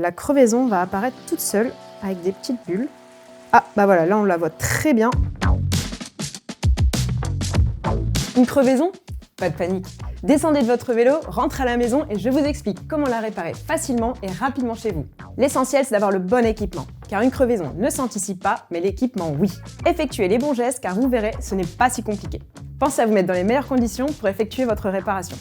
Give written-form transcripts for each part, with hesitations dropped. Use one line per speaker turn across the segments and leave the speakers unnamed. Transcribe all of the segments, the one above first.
La crevaison va apparaître toute seule avec des petites bulles. Ah, bah voilà, là on la voit très bien.
Une crevaison? Pas de panique. Descendez de votre vélo, rentrez à la maison et je vous explique comment la réparer facilement et rapidement chez vous. L'essentiel, c'est d'avoir le bon équipement, car une crevaison ne s'anticipe pas, mais l'équipement, oui. Effectuez les bons gestes, car vous verrez, ce n'est pas si compliqué. Pensez à vous mettre dans les meilleures conditions pour effectuer votre réparation.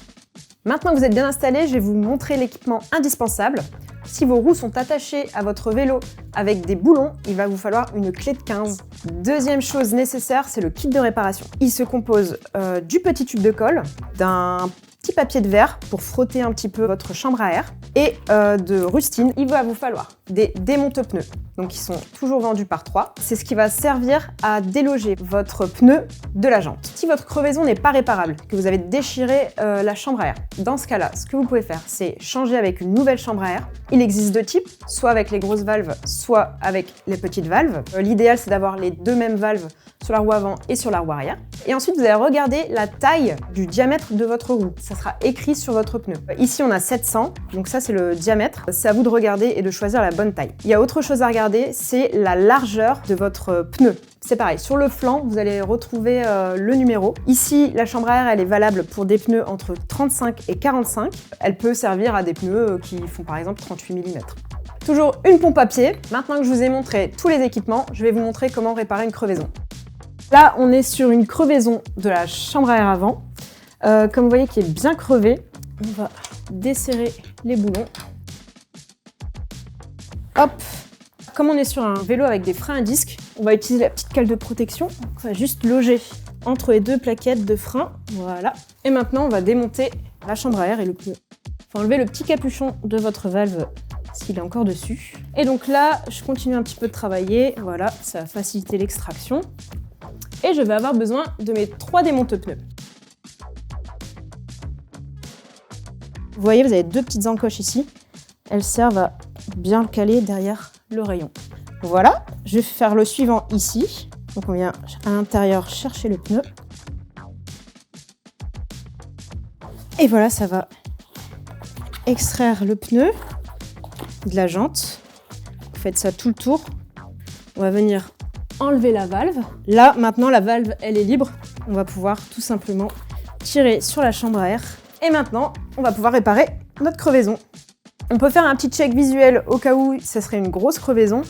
Maintenant que vous êtes bien installé, je vais vous montrer l'équipement indispensable. Si vos roues sont attachées à votre vélo avec des boulons, il va vous falloir une clé de 15. Deuxième chose nécessaire, c'est le kit de réparation. Il se compose du petit tube de colle, d'un petit papier de verre pour frotter un petit peu votre chambre à air et de rustine. Il va vous falloir des démonte-pneus, donc ils sont toujours vendus par 3. C'est ce qui va servir à déloger votre pneu de la jante. Si votre crevaison n'est pas réparable, que vous avez déchiré la chambre à air, dans ce cas-là, ce que vous pouvez faire, c'est changer avec une nouvelle chambre à air. Il existe deux types, soit avec les grosses valves, soit avec les petites valves. L'idéal, c'est d'avoir les deux mêmes valves sur la roue avant et sur la roue arrière. Et ensuite, vous allez regarder la taille du diamètre de votre roue. Ça sera écrit sur votre pneu. Ici, on a 700, donc ça, c'est le diamètre. C'est à vous de regarder et de choisir la bonne taille. Il y a autre chose à regarder, c'est la largeur de votre pneu. C'est pareil, sur le flanc, vous allez retrouver le numéro. Ici, la chambre à air, elle est valable pour des pneus entre 35 et 45. Elle peut servir à des pneus qui font par exemple 38 mm. Toujours une pompe à pied. Maintenant que je vous ai montré tous les équipements, je vais vous montrer comment réparer une crevaison. Là, on est sur une crevaison de la chambre à air avant. Comme vous voyez, qui est bien crevée. On va desserrer les boulons. Hop! Comme on est sur un vélo avec des freins à disque, on va utiliser la petite cale de protection. On va juste loger entre les deux plaquettes de frein. Voilà. Et maintenant, on va démonter la chambre à air et le pneu. Il faut enlever le petit capuchon de votre valve s'il est encore dessus. Et donc là, je continue un petit peu de travailler. Voilà, ça va faciliter l'extraction. Et je vais avoir besoin de mes 3 démonte-pneus. Vous voyez, vous avez 2 petites encoches ici. Elles servent à bien le caler derrière le rayon. Voilà, je vais faire le suivant ici. Donc on vient à l'intérieur chercher le pneu. Et voilà, ça va extraire le pneu de la jante. Vous faites ça tout le tour. On va venir enlever la valve. Là, maintenant, la valve, elle est libre. On va pouvoir tout simplement tirer sur la chambre à air. Et maintenant, on va pouvoir réparer notre crevaison. On peut faire un petit check visuel au cas où ça serait une grosse crevaison.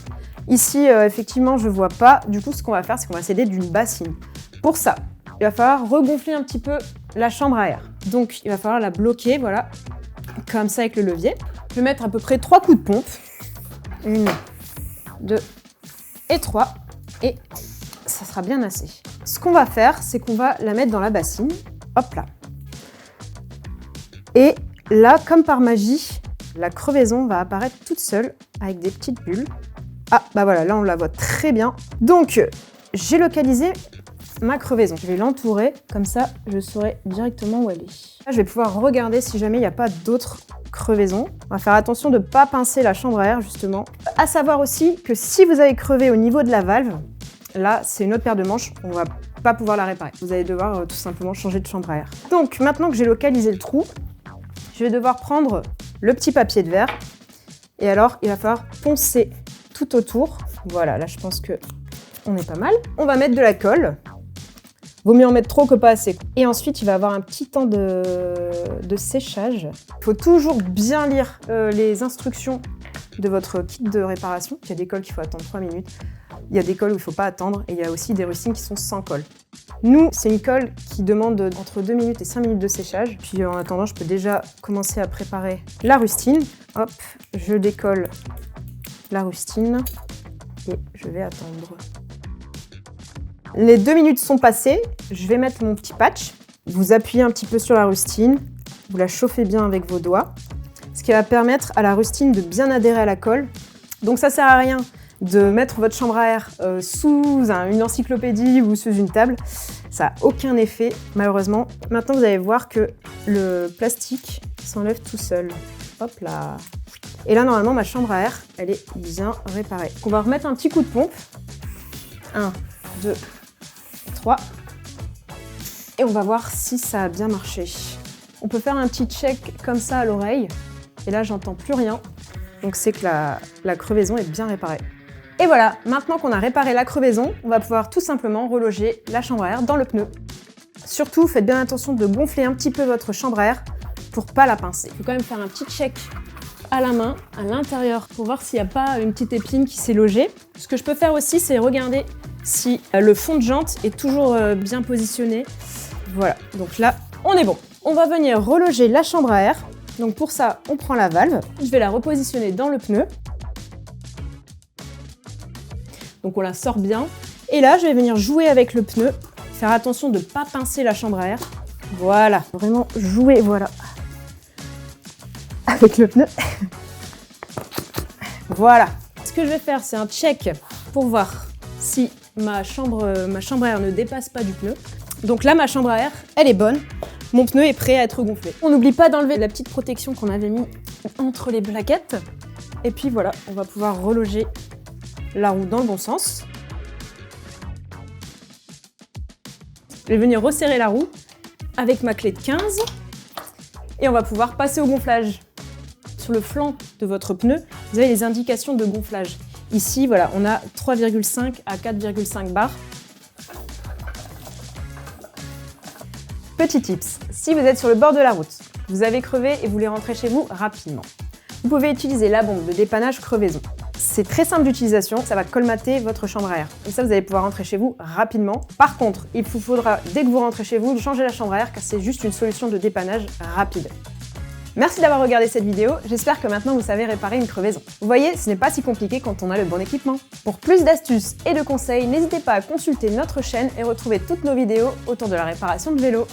Ici, effectivement, je vois pas. Du coup, ce qu'on va faire, c'est qu'on va s'aider d'une bassine. Pour ça, il va falloir regonfler un petit peu la chambre à air. Donc, il va falloir la bloquer, voilà, comme ça avec le levier. Je vais mettre à peu près 3 coups de pompe. 1, 2 et 3. Et ça sera bien assez. Ce qu'on va faire, c'est qu'on va la mettre dans la bassine. Hop là. Et là, comme par magie, la crevaison va apparaître toute seule avec des petites bulles. Ah, bah voilà, là on la voit très bien. Donc, j'ai localisé ma crevaison. Je vais l'entourer, comme ça je saurai directement où elle est. Là, je vais pouvoir regarder si jamais il n'y a pas d'autres crevaisons. On va faire attention de ne pas pincer la chambre à air, justement. À savoir aussi que si vous avez crevé au niveau de la valve, là, c'est une autre paire de manches, on ne va pas pouvoir la réparer. Vous allez devoir tout simplement changer de chambre à air. Donc, maintenant que j'ai localisé le trou, je vais devoir prendre le petit papier de verre. Et alors, il va falloir poncer tout autour. Voilà, là, je pense que on est pas mal. On va mettre de la colle. Vaut mieux en mettre trop que pas assez. Et ensuite, il va y avoir un petit temps de séchage. Il faut toujours bien lire les instructions de votre kit de réparation. Il y a des colles qu'il faut attendre 3 minutes. Il y a des colles où il ne faut pas attendre. Et il y a aussi des rustines qui sont sans colle. Nous, c'est une colle qui demande entre 2 minutes et 5 minutes de séchage. Puis en attendant, je peux déjà commencer à préparer la rustine. Hop, je décolle la rustine et je vais attendre. Les 2 minutes sont passées, je vais mettre mon petit patch. Vous appuyez un petit peu sur la rustine, vous la chauffez bien avec vos doigts, ce qui va permettre à la rustine de bien adhérer à la colle. Donc ça sert à rien de mettre votre chambre à air sous une encyclopédie ou sous une table. Ça n'a aucun effet, malheureusement. Maintenant, vous allez voir que le plastique s'enlève tout seul. Hop là. Et là, normalement, ma chambre à air, elle est bien réparée. On va remettre un petit coup de pompe. 1, 2, 3. Et on va voir si ça a bien marché. On peut faire un petit check comme ça à l'oreille. Et là, j'entends plus rien. Donc c'est que la crevaison est bien réparée. Et voilà, maintenant qu'on a réparé la crevaison, on va pouvoir tout simplement reloger la chambre à air dans le pneu. Surtout, faites bien attention de gonfler un petit peu votre chambre à air pour pas la pincer. Il faut quand même faire un petit check à la main, à l'intérieur, pour voir s'il n'y a pas une petite épine qui s'est logée. Ce que je peux faire aussi, c'est regarder si le fond de jante est toujours bien positionné. Voilà, donc là, on est bon. On va venir reloger la chambre à air. Donc pour ça, on prend la valve. Je vais la repositionner dans le pneu. Donc on la sort bien. Et là, je vais venir jouer avec le pneu. Faire attention de ne pas pincer la chambre à air. Voilà, vraiment jouer, voilà. Avec le pneu. Voilà. Ce que je vais faire, c'est un check pour voir si ma chambre à air ne dépasse pas du pneu. Donc là, ma chambre à air, elle est bonne. Mon pneu est prêt à être gonflé. On n'oublie pas d'enlever la petite protection qu'on avait mis entre les plaquettes. Et puis voilà, on va pouvoir reloger la roue dans le bon sens. Je vais venir resserrer la roue avec ma clé de 15 et on va pouvoir passer au gonflage. Sur le flanc de votre pneu, vous avez les indications de gonflage. Ici, voilà, on a 3,5 à 4,5 bars. Petit tips, si vous êtes sur le bord de la route, vous avez crevé et vous voulez rentrer chez vous rapidement, vous pouvez utiliser la bombe de dépannage crevaison. C'est très simple d'utilisation, ça va colmater votre chambre à air. Comme ça, vous allez pouvoir rentrer chez vous rapidement. Par contre, il vous faudra, dès que vous rentrez chez vous, changer la chambre à air car c'est juste une solution de dépannage rapide. Merci d'avoir regardé cette vidéo, j'espère que maintenant vous savez réparer une crevaison. Vous voyez, ce n'est pas si compliqué quand on a le bon équipement. Pour plus d'astuces et de conseils, n'hésitez pas à consulter notre chaîne et retrouver toutes nos vidéos autour de la réparation de vélo.